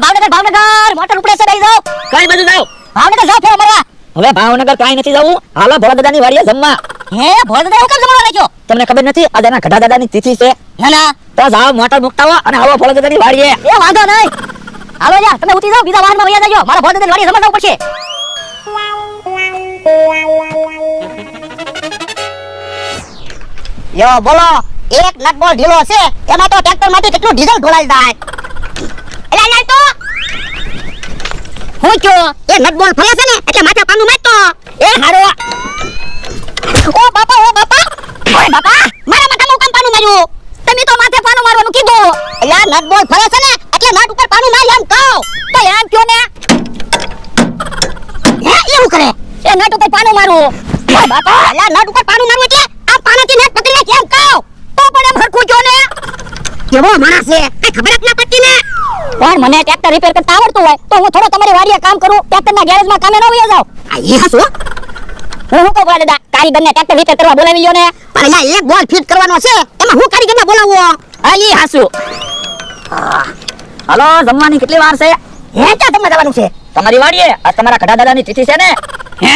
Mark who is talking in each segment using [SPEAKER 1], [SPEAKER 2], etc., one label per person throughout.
[SPEAKER 1] Bhavnagar motor ઉપડે છે દઈ જાવ
[SPEAKER 2] કઈ બાજુ જાવ
[SPEAKER 1] ભાવનગર જાવ ફેર મારવા
[SPEAKER 2] હવે ભાવનગર કાઈ નથી જવું હાલો ભોળા દાદાની વાડીએ જમવા
[SPEAKER 1] હે ભોળા દાદા કેમ જમવા લાગ્યો
[SPEAKER 2] તમને ખબર નથી આજે એના ઘડા દાદાની તિથિ છે
[SPEAKER 1] ના ના
[SPEAKER 2] તો જાવ મોટર મુકતાવો અને આવો ભોળા દાદાની વાડીએ
[SPEAKER 1] એ વાંધો નહીં હાલો જા તમે ઉતરી જાવ બીજા વાહનમાં વયા જાજો મારા ભોળા દાદાની વાડીએ જમવા જવું પડશે યો બોલો એક નટ બોલ ઢીલો છે એમાં તો ટ્રેક્ટર માંથી કેટલું ડીઝલ ઢોળાઈ જાય એલા ના તો હું જો એ નટ બોલ ફરે છે ને એટલે માથે પાનું મારતો એ હારો ઓ બાપા ઓય બાપા મારા માથામાં કેમ પાનું માર્યું તમે તો માથે પાનું મારવાનું કીધું એલા નટ બોલ ફરે છે ને એટલે નટ ઉપર પાનું મારી એમ કહો તો એમ કયો ને હે એવું કરે એ નટ ઉપર પાનું મારું ઓય બાપા એલા નટ ઉપર પાનું મારવું એટલે આ પાનાથી નટ પકડીને કેમ કહો તો પણ એમ હરખું કયો ને કેવો માણસ છે કઈ ખબર જ ના પડતી ને પણ મને ટ્રેક્ટર રિપેર કરતા આવડતું હોય તો હું થોડો તમારી વાડીએ કામ કરું ટ્રેક્ટરના ગેરેજમાં કામે ન વયા જાવ આ એ હસો હું કહું બોલા દાદા કારીગરને ટ્રેક્ટર રિપેર કરવા બોલાવી લ્યો ને પણ એલા એક બોલ ફિટ કરવાનો છે એમાં હું કારીગરને બોલાવો હા ઈ હાસુ
[SPEAKER 2] હાલો જમવાની કેટલી વાર છે
[SPEAKER 1] હે ક્યાં તમને જવાનું છે
[SPEAKER 2] તમારી વાડીએ આ તમારા ઘડા દાદાની તિથિ છે ને
[SPEAKER 1] હે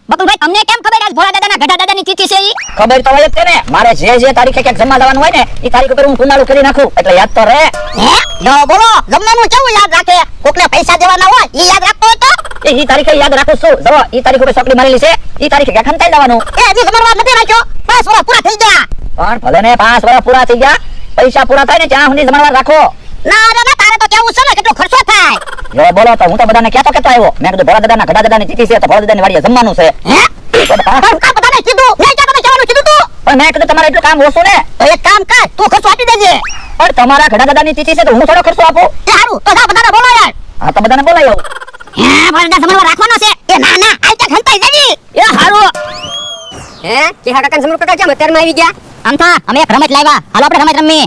[SPEAKER 1] બકુલભાઈ તમને કેમ ખબર આજ ભોળા દાદાના ઘડા દાદાની તિથિ છે ઈ
[SPEAKER 2] ખબર તો હોય જ છે ને મારે જે તારીખે ક્યાંક જમવા જવાનું હોય ને એ તારીખ ઉપર હું કુંડાળું કરી નાખું એટલે યાદ તો રહે
[SPEAKER 1] હે યો બોલો જમવાનું કેવું યાદ રાખે કોકને પૈસા દેવાના હોય ઈ યાદ રાખતો હોય તો
[SPEAKER 2] એ તારીખે યાદ રાખું છું જો એ તારીખ ઉપર ચોકડી મારેલી છે એ તારીખે ક્યાં ખંતાઈ જવાનું
[SPEAKER 1] એ હજી જમણવાર નથી રાખ્યો 5 વર્ષ પૂરા થઈ ગયા
[SPEAKER 2] પણ ભલે ને 5 વર્ષ પૂરા થઈ ગયા પૈસા પૂરા થાય ને ત્યાં સુધી જમણવાર રાખો
[SPEAKER 1] ના ના તારે તો કેવું છે ને કેટલો ખર્ચો થાય
[SPEAKER 2] જો બોલો તો હું તો બધાને કહેતો આવ્યો મેં કીધું ભોળા દાદાના ઘડા દાદાની તિથિ છે તો ભોળા દાદાની વાડીએ જમવાનું છે
[SPEAKER 1] હે પણ કા બધાને કીધું મેં ક્યાં તમે કહેવાનું કીધું તું
[SPEAKER 2] પણ મેં કીધું તમારે એટલું કામ ઓછું ને
[SPEAKER 1] તો એક કામ કર તું ખર્ચો આપી દેજે
[SPEAKER 2] પણ તમારા ઘડા દાદાની તિથિ છે તો હું થોડો ખર્ચો આપું
[SPEAKER 1] એ હારું તો જા બધાને બોલાવ યાર
[SPEAKER 2] હા તો બધાને બોલાયો
[SPEAKER 1] હે ભોળા જમણવાર રાખવાનો છે એ ના ના આઈ તો ખંતાઈ જજી
[SPEAKER 2] એ હારું
[SPEAKER 1] હે કે હા કાકા જમણવાર કાકા કેમ અત્યારમાં આવી ગયા આમ થા અમે એક રમત લાવ્યા હાલો આપણે રમત રમીએ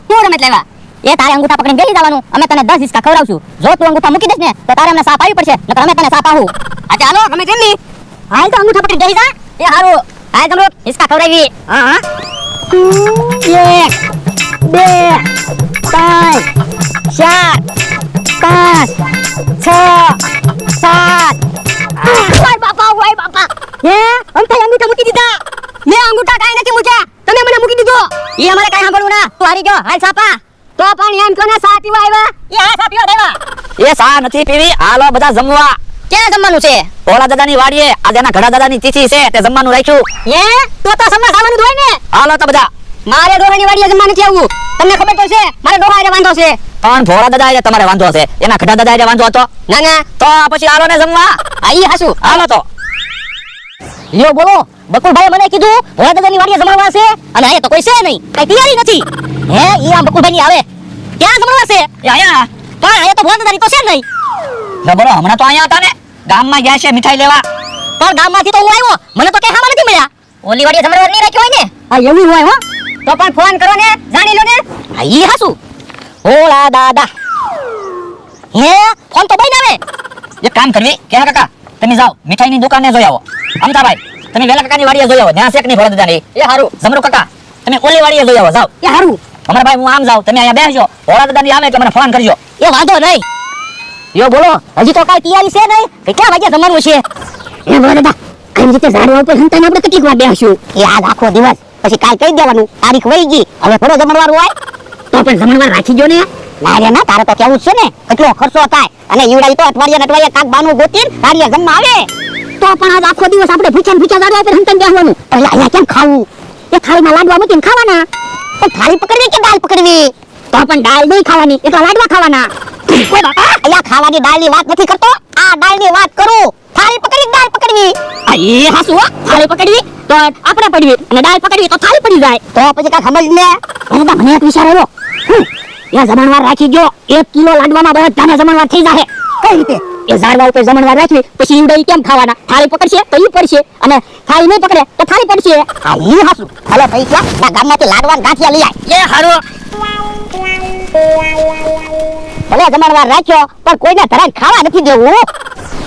[SPEAKER 1] શું રમત લાવ્યા એ તારે અંગૂઠા પકડીને બેસી જવાનું અમે તને 10 હિસ્સા ખવડાવશું જો તું અંગૂઠા મૂકી દેસ ને તો તારે અમને સાપ આવી પડશે નકર અમે તને સાપ આવું અચ્છા હાલો અમે જમી હાલ તો અંગૂઠા પકડી બેસી જા એ હારું હાલ તમરો હિસ્સા ખવડાવી હા હા 1 2 3 4 5 6 7 ઓય બાપા હે અમ તો અંગૂઠા મૂકી દીધા મે અંગૂઠા કાઈ નથી મૂક્યા તમે મને મૂકી દીધો ઈ અમારે કાઈ સાંભળવું ના તું હારી ગયો હાલ સાપા તો પણ એમ કોને સા પીવા આવ્યા એ આ સા પીવા દેવા
[SPEAKER 2] એ સા નથી પીવી હાલો બધા જમવા
[SPEAKER 1] ક્યાં જમવાનું છે
[SPEAKER 2] ભોળા દાદાની વાડીએ આજે એના ઘડા દાદાની તિથિ છે તે જમવાનું રાખ્યું
[SPEAKER 1] હે તો સમા ખાવાનું હોય ને
[SPEAKER 2] હાલો તો બધા
[SPEAKER 1] મારે ડોહાની વાડીએ જમવાનું છે આવું તમને ખબર તો છે મારે ડોહા એને વાંધો છે
[SPEAKER 2] પણ ભોળા દાદા એ તમારે વાંધો છે એના ઘડા દાદા એ વાંધો હતો
[SPEAKER 1] ના ના
[SPEAKER 2] તો પછી હાલો ને જમવા
[SPEAKER 1] આઈ હાસુ
[SPEAKER 2] હાલો તો
[SPEAKER 1] યો બોલો બકુલભાઈ મને કીધું ભોળા દાદાની વાડીએ જમણવા છે અને આ તો કોઈ છે નહીં કઈ તૈયારી નથી હે ઈ આ બકુલભાઈ ની આવે ક્યાં જમણવા છે
[SPEAKER 2] એ આયા
[SPEAKER 1] પણ આ તો ભોળા દાદાની તો છે નહીં
[SPEAKER 2] ન બોલો હમણાં તો અહીંયા હતા ને ગામમાં ગયા છે મીઠાઈ લેવા
[SPEAKER 1] પણ ગામમાંથી તો હું આવ્યો મને તો કઈ હામાં નથી મળ્યા ઓલી વાડીએ જમણવાર નહીં રાખ્યો હોય ને આ એવું હોય હો તો પણ ફોન કરો ને જાણી લો ને આ ઈ હાસુ ભોળા દાદા હે ફોન તો બઈ આવે
[SPEAKER 2] એક કામ કરવી કે કાકા તમે જાઓ મીઠાઈની દુકાને જોઈ આવો અમતાભાઈ તમે વેલા કાકાની વાડીએ જોઈ આવો ત્યાં શેક ની ભોળા દાદાની એ હારું જમરો કાકા તમે ઓલી વાડીએ જોઈ આવો જાઓ
[SPEAKER 1] એ હારું
[SPEAKER 2] અમારા ભાઈ હું આમ જાઉં તમે અહીંયા બેસજો ભોળા દાદાની આવે એટલે મને ફોન કરજો
[SPEAKER 1] એ વાંધો નહીં યો બોલો હજી તો કાઈ તૈયારી છે નહીં કેટલા વાગે જમવાનું છે એ બોલો દાદા આમ રીતે ઝાડવા ઉપર હંતાને આપણે કેટલીક વાર બેસશું એ આજ આખો દિવસ પછી કાલ કહી દેવાનું તારીખ વઈ ગઈ હવે થોડો જમણવાર હોય તો પણ જમણવાર રાખી જો ને ના રે ના તારે તો કેવું છે ને કેટલો ખર્ચો થાય અને ઈવડાઈ તો અઠવાડિયે કાક બાનું ગોતીન તારીએ જમવા આવે તો પણ આજ આખો દિવસ આપણે ભૂખ્યા ઝાડવા ઉપર હંતાને બેસવાનું એટલે અહીંયા કેમ ખાવું એ થાળીમાં લાડવા મૂકીને ખાવાના પણ થાળી પકડવી કે દાળ પકડવી તો પણ દાળ નહીં ખાવાની એટલા લાડવા ખાવાના ઓય બાપા અહીંયા ખાવાની દાળની વાત નથી કરતો આ દાળની વાત કરું થાળી પકડી દાળ પકડવી આ એ હાસુ થાળી પકડવી તો આપણે પડવી અને દાળ પકડવી તો થાળી પડી જાય તો પછી કાક સમજ ને મને એક વિચાર આવ્યો એ જમણવાર રાખી ગયો 1 કિલો લાડવામાં બધાને જમણવાર થઈ જાય કઈ રીતે એ ઝાડવા ઉપર જમણવાર રાખવી પછી ઈવડાઈ કેમ ખાવાના થાળી પકડશે તો ઈ પડશે અને થાળી નહીં પકડે તો થાળી પડશે આ ઈ હાસુ હાલો પૈસા ના ગામમાંથી લાડવા ગાંઠિયા લઈ આય
[SPEAKER 2] એ હારું
[SPEAKER 1] ભલે જમણવાર રાખ્યો પણ કોઈને ધરાન ખાવા નથી દેવું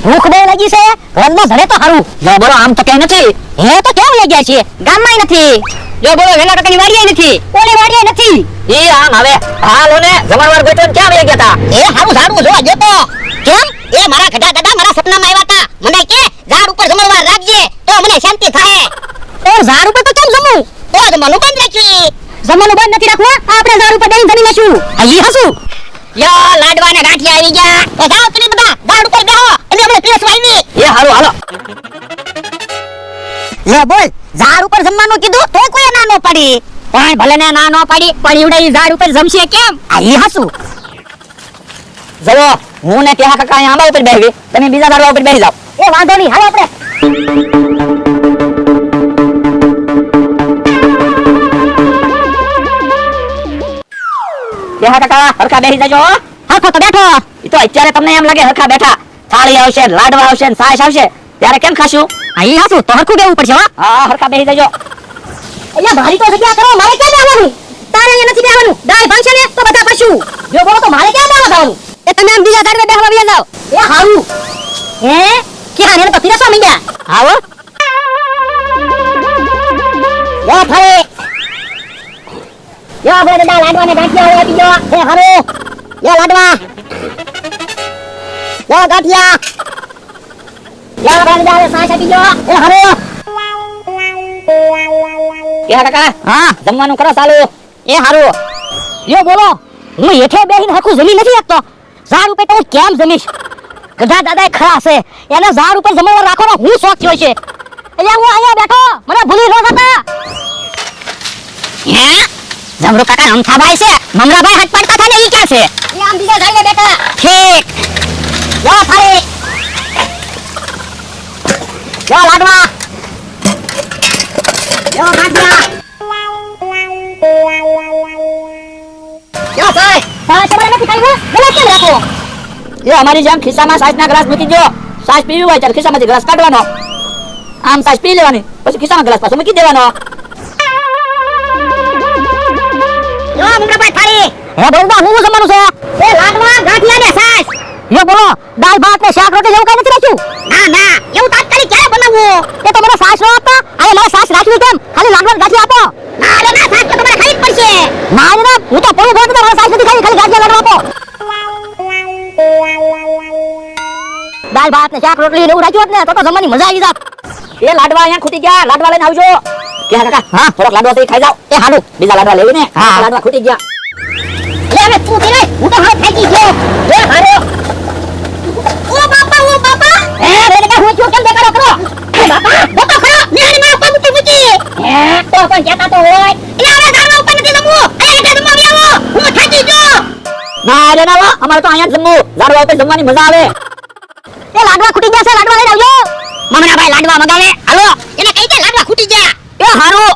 [SPEAKER 1] ભૂખ બહુ લાગી છે ઘરમાં ધરે તો હારું
[SPEAKER 2] જો બોલો આમ તો ક્યાંય નથી
[SPEAKER 1] હે તો કેમ લઈ ગયા છે ગામમાં નથી
[SPEAKER 2] જો બોલો વેલા કાકાની વાડીએ નથી
[SPEAKER 1] ઓલી વાડીએ નથી
[SPEAKER 2] ઈ આમ હવે હાલો ને જમણવાર ગોઠવણ ક્યાં વહી ગયા તા
[SPEAKER 1] એ હારું ઝાડવું જોવા શાંતિ રાખો, આપણે ઝાડ ઉપર બેહીને જમી લેશું. ઈ હસું. યો લાડવા ને ગાંઠિયા આવી ગયા. એ જાઓ તમે બધા ઝાડ ઉપર બેહો, એટલે આપણે પીરસવા આવી.
[SPEAKER 2] એ હારું હાલો.
[SPEAKER 1] લે બોલ, ઝાડ ઉપર જમવાનું કીધું તો કોઈ ના નો પાડી. પણ ભલે ને ના નો પાડી, પણ ઈવડે ઈ ઝાડ ઉપર જમશે કેમ? ઈ હસું.
[SPEAKER 2] જવો હું ને કેહા કાકા અહીંયા આંબા ઉપર બેહવી, તમે બીજા ઝાડવા ઉપર બેહી જાઓ.
[SPEAKER 1] એ વાંધો નહીં, હાલો આપણે.
[SPEAKER 2] કેહા કાકા હરખા બેહી જાજો હો.
[SPEAKER 1] હરખો તો બેઠો.
[SPEAKER 2] ઈ તો અત્યારે તમને એમ લાગે હરખા બેઠા, થાળી આવશે લાડવા આવશે ને છાશ આવશે ત્યારે કેમ ખાશું?
[SPEAKER 1] ઈ હસું તો હરખું બેહવું પડશે હો.
[SPEAKER 2] હા હરખા બેહી જાજો.
[SPEAKER 1] અહીંયા ભારી તો જગ્યા કરો, મારે ક્યાં બેહવાનું? તારે અહીંયા નથી બેહવાનું. દાળ ભાંગશે ને તો બધા કરશું. જો બોલો તો મારે ક્યાં બેહવા જવાનું? એ તમે આમ બીજા ઝાડે બેહવા બેહી જાઓ. એ હારું. હે ક્યાં ને તો પીરસવા માંડ્યા.
[SPEAKER 2] આવો.
[SPEAKER 1] યો ફરે. યો આપણે દાળ લાડવા ને ગાંઠિયા હોય આપી દો. એ હારું. યો લાડવા. યો ગાંઠિયા. યો આપણે દાળ સાસ આપી દો. એ હારું.
[SPEAKER 2] કેહા કાકા
[SPEAKER 1] હા
[SPEAKER 2] જમવાનું કરો ચાલુ.
[SPEAKER 1] એ હારું. યો બોલો, હું હેઠે બેહીને હરખું જમી નથી શકતો. ઝાડ ઉપર તો હું કેમ જમીશ? ગધા દાદા ખરા છે, એને ઝાડ ઉપર જમવા રાખવાનો હું શોખ થયો છે. એટલે હું અહીંયા બેઠો, મને ભૂલી ન જતા. હે જમરો કાકા અમથાભાઈ છે, મમરાભાઈ હાથ પાડતા થાય ને ઈ ક્યાં છે? એ આમ બીજા ઝાડે બેઠા. ઠીક. યો ફારી. યો લાડવા. યો ગાંઠિયા. યો ભાઈ, તારા તમારે નથી ખાવું? મને કેમ રાખો?
[SPEAKER 2] એ અમારી જેમ ખિસ્સામાં છાશના ગ્લાસ મૂકી દો. છાશ પીવી હોય ત્યારે ખિસ્સામાંથી ગ્લાસ કાઢવાનો, આમ છાશ પી લેવાની, પછી ખિસ્સામાં ગ્લાસ પાછો મૂકી દેવાનો.
[SPEAKER 1] યો મુંગરાભાઈ થાળી. હે બોલવા હું જમવાનું છે? એ લાડવા ગાંઠિયા ને છાશ. યો બોલો, દાળ ભાત ને શાક રોટલી જેવું કઈ નથી રાખ્યું? ના ના, એવું તાત્કાલિક ક્યારે બનાવવું? એ તો મને છાશ નો આપતા, આ મારે છાશ રાખવી કેમ? ખાલી લાડવા ને ગાંઠિયા આપો. ના રે ના, છાશ તો તમારે ખાવી જ પડશે. ના રે ના, હું તો પોળું ભોળ મારે છાશ નથી ખાવી, ખાલી ગાંઠિયા લાડવા આપો. દાળ ભાત ને શાક રોટલી ને એવું રાખ્યું હોત ને તો જમવાની મજા આવી જાત.
[SPEAKER 2] એ લાડવા અહીંયા ખૂટી ગયા, લાડવા લઈને આવજો. કેહા કાકા
[SPEAKER 1] હા
[SPEAKER 2] થોડોક લાડવા થી ખાઈ જાઓ.
[SPEAKER 1] એ હાલું.
[SPEAKER 2] બીજા લાડવા લેવી ને.
[SPEAKER 1] હા.
[SPEAKER 2] લાડવા ખૂટી ગયા.
[SPEAKER 1] લે હવે તું પી લે, હું તો હવે થાકી ગયો. લે હારો. ઓ બાપા, ઓ બાપા. એ રે કે હું છું કેમ દેખાડો કરો? એ બાપા, બોતો ખરો. નિહાળી માં ઉપર મૂકી. હે તો પણ કહેતા તો હોય. એટલે હવે ઝાડવા ઉપર નથી જમવું. અહીંયા હેઠે જમવા આવો. હું થાકી ગયો.
[SPEAKER 2] ના રે ના, અમારે તો અહીંયા જ જમવું. લાડવા ઉપર જમવાની મજા આવે.
[SPEAKER 1] એ લાડવા ખૂટી ગયા છે, લાડવા લઈને આવજો. મમરાભાઈ લાડવા મગાવે. હાલો. એને કહી દે લાડવા ખૂટી ગયા. એ હારું.